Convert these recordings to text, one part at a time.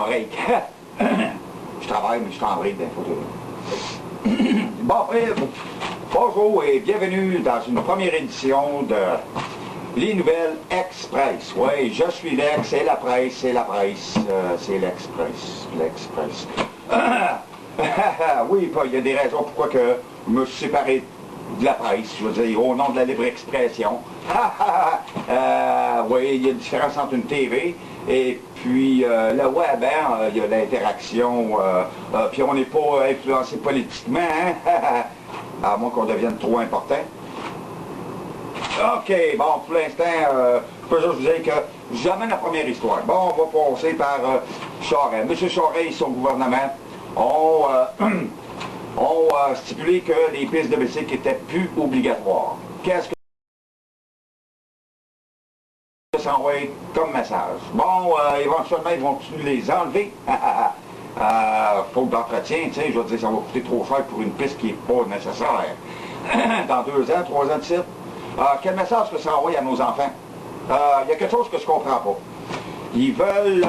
en break. Je travaille, mais je suis en break d'un fauteuil. Bon, bonjour et bienvenue dans une première édition de Les Nouvelles Express. Oui, je suis l'ex, c'est la presse, c'est la presse, c'est l'Express, l'Express. Oui, il y a des raisons pourquoi que je me suis séparé de la presse, je veux dire, au nom de la libre expression. Oui, il y a une différence entre une TV et puis le web, hein, il y a l'interaction, puis on n'est pas influencé politiquement, hein, à moins qu'on devienne trop important. OK, bon, pour l'instant, je peux juste vous dire que j'amène la première histoire. Bon, on va passer par Charest. M. Charest et son gouvernement ont stipulé que les pistes de bicycle n'étaient plus obligatoires. Qu'est-ce que ça envoie comme message? Bon, éventuellement, ils vont les enlever. Faute d'entretien, tu sais, je veux dire, ça va coûter trop cher pour une piste qui n'est pas nécessaire. Dans 2 ans, 3 ans de site. Quel message que ça envoie à nos enfants? Il y a quelque chose que je ne comprends pas. Ils veulent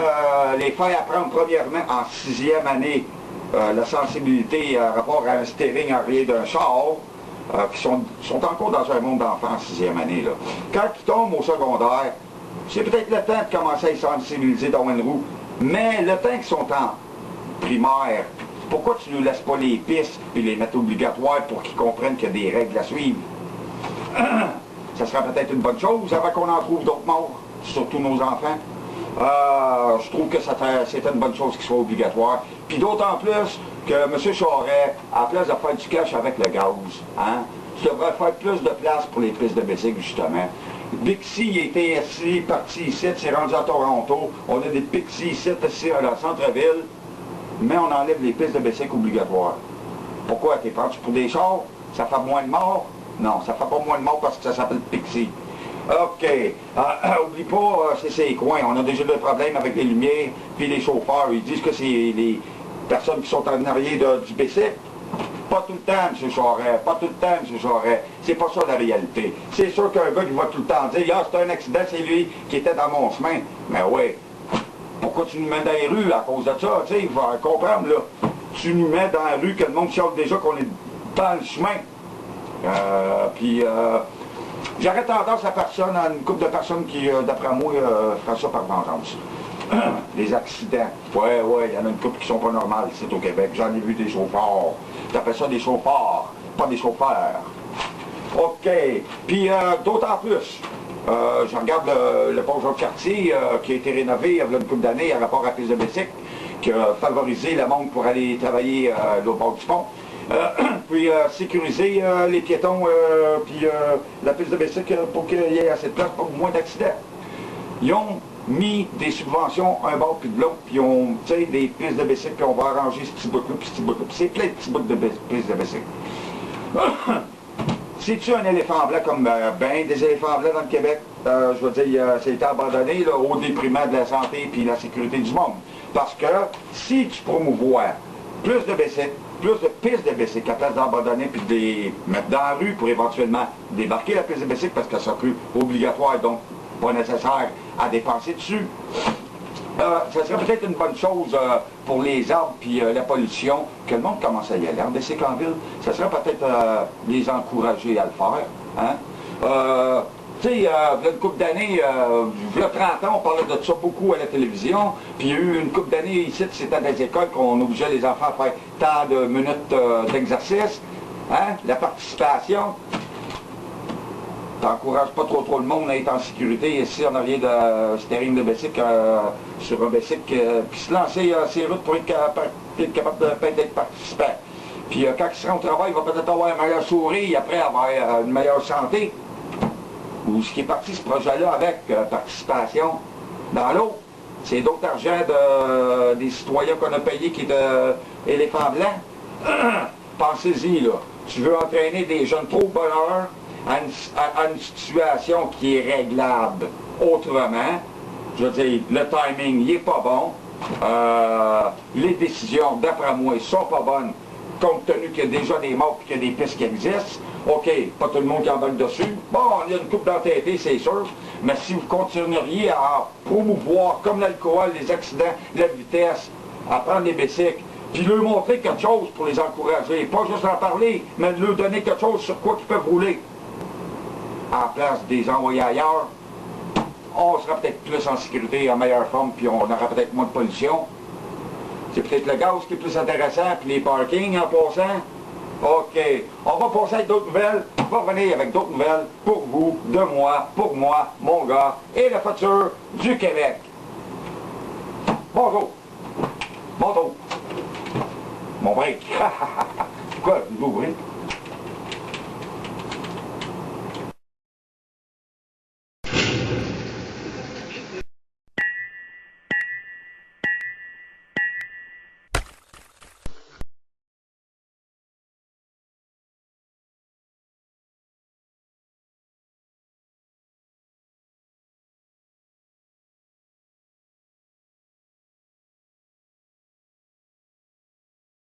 les faire apprendre premièrement en 6e année la sensibilité à rapport à un steering arrière d'un char, qui sont encore dans un monde d'enfants en 6e année. Là. Quand ils tombent au secondaire, c'est peut-être le temps de commencer à les sensibiliser dans une roue, mais le temps qu'ils sont en primaire, pourquoi tu ne nous laisses pas les pistes et les mettre obligatoires pour qu'ils comprennent qu'il y a des règles à suivre? Ça serait peut-être une bonne chose avant qu'on en trouve d'autres morts, surtout nos enfants. Je trouve que c'est une bonne chose qu'il soit obligatoire. Puis d'autant plus que M. Charest, à la place de faire du cash avec le gaz, hein, tu devrais faire plus de place pour les pistes de bicycle, justement. Bixi, il était ici, parti ici, c'est rendu à Toronto. On a des Pixi ici, dans le centre-ville, mais on enlève les pistes de bicycle obligatoires. Pourquoi? T'es penses pour des chars? Ça fait moins de morts? Non, ça fait pas moins de morts parce que ça s'appelle Pixi. OK. Oublie pas, c'est ces coins. On a déjà des problèmes avec les lumières, puis les chauffeurs. Ils disent que c'est les personnes qui sont en arrière du bicycle. Pas tout le temps, M. Charest. Pas tout le temps, M. Charest. C'est pas ça la réalité. C'est sûr qu'un gars qui va tout le temps dire « Ah, c'est un accident, c'est lui qui était dans mon chemin. » Mais oui. Pourquoi tu nous mets dans les rues à cause de ça? Tu sais, il faut comprendre, là. Tu nous mets dans la rue que le monde chiale déjà qu'on est dans le chemin. J'aurais tendance à une couple de personnes qui, d'après moi, feraient ça par vengeance. Les accidents. Ouais, il y en a une couple qui sont pas normales, c'est au Québec. J'en ai vu des chauffeurs. J'appelle ça des chauffeurs, pas des chauffeurs. OK. Puis, d'autant plus, je regarde le pont Jean-Cartier qui a été rénové il y a une couple d'années à rapport à la piste de bicycle, qui a favorisé le monde pour aller travailler au bord du pont. Puis sécuriser les piétons, puis la piste de bicycle pour qu'il y ait assez de place pour moins d'accidents. Ils ont mis des subventions un bord puis de l'autre, puis on, tu sais, des pistes de bicycle, puis on va arranger ce petit bout-là, puis ce petit bout-là. Puis c'est plein de petits bouts de pistes de bicycle. C'est-tu un éléphant blanc comme ben des éléphants blancs dans le Québec? Je veux dire, ça a été abandonné là, au déprimant de la santé puis la sécurité du monde. Parce que si tu promouvois plus de bicycles, plus de pistes de bicycle à place d'abandonner puis de les mettre dans la rue pour éventuellement débarquer la piste de bicycle parce qu'elle sera plus obligatoire, donc pas nécessaire à dépenser dessus. Ça serait peut-être une bonne chose pour les arbres puis la pollution, que le monde commence à y aller en bicycle en ville. Ça serait peut-être les encourager à le faire. Hein? Tu sais, il y a une couple d'années, il y a 30 ans, on parlait de ça beaucoup à la télévision, puis il y a eu une couple d'années ici, c'était dans les écoles qu'on obligeait les enfants à faire tant de minutes d'exercice, hein? La participation. T'encourages pas trop le monde à être en sécurité ici en arrière de steering de bicycle sur un bicycle, puis se lancer ses routes pour être capable d'être participant. Puis quand il sera au travail, il va peut-être avoir un meilleur sourire, après avoir une meilleure santé. Ou ce qui est parti, ce projet-là, avec participation dans l'eau, c'est d'autres argent des citoyens qu'on a payés qui étaient éléphants blancs. Pensez-y, là. Tu veux entraîner des jeunes trop bonheur à une situation qui est réglable autrement. Je veux dire, le timing, il n'est pas bon. Les décisions, d'après moi, ne sont pas bonnes, compte tenu qu'il y a déjà des morts et qu'il y a des pistes qui existent. OK, pas tout le monde qui embarque dessus. Bon, il y a une coupe d'entêtés, c'est sûr, Mais si vous continueriez à promouvoir, comme l'alcool, les accidents, la vitesse, à prendre des bicycles, puis leur montrer quelque chose pour les encourager, pas juste en parler, mais leur donner quelque chose sur quoi ils peuvent rouler, en place des envoyer ailleurs, on sera peut-être plus en sécurité, en meilleure forme, puis on aura peut-être moins de pollution. C'est peut-être le gaz qui est plus intéressant, puis les parkings en passant. OK, on va passer avec d'autres nouvelles. On va revenir avec d'autres nouvelles pour vous, de moi, pour moi, mon gars, et le futur du Québec. Bonjour. Bonjour. Mon break. Quoi, vous ouvrez?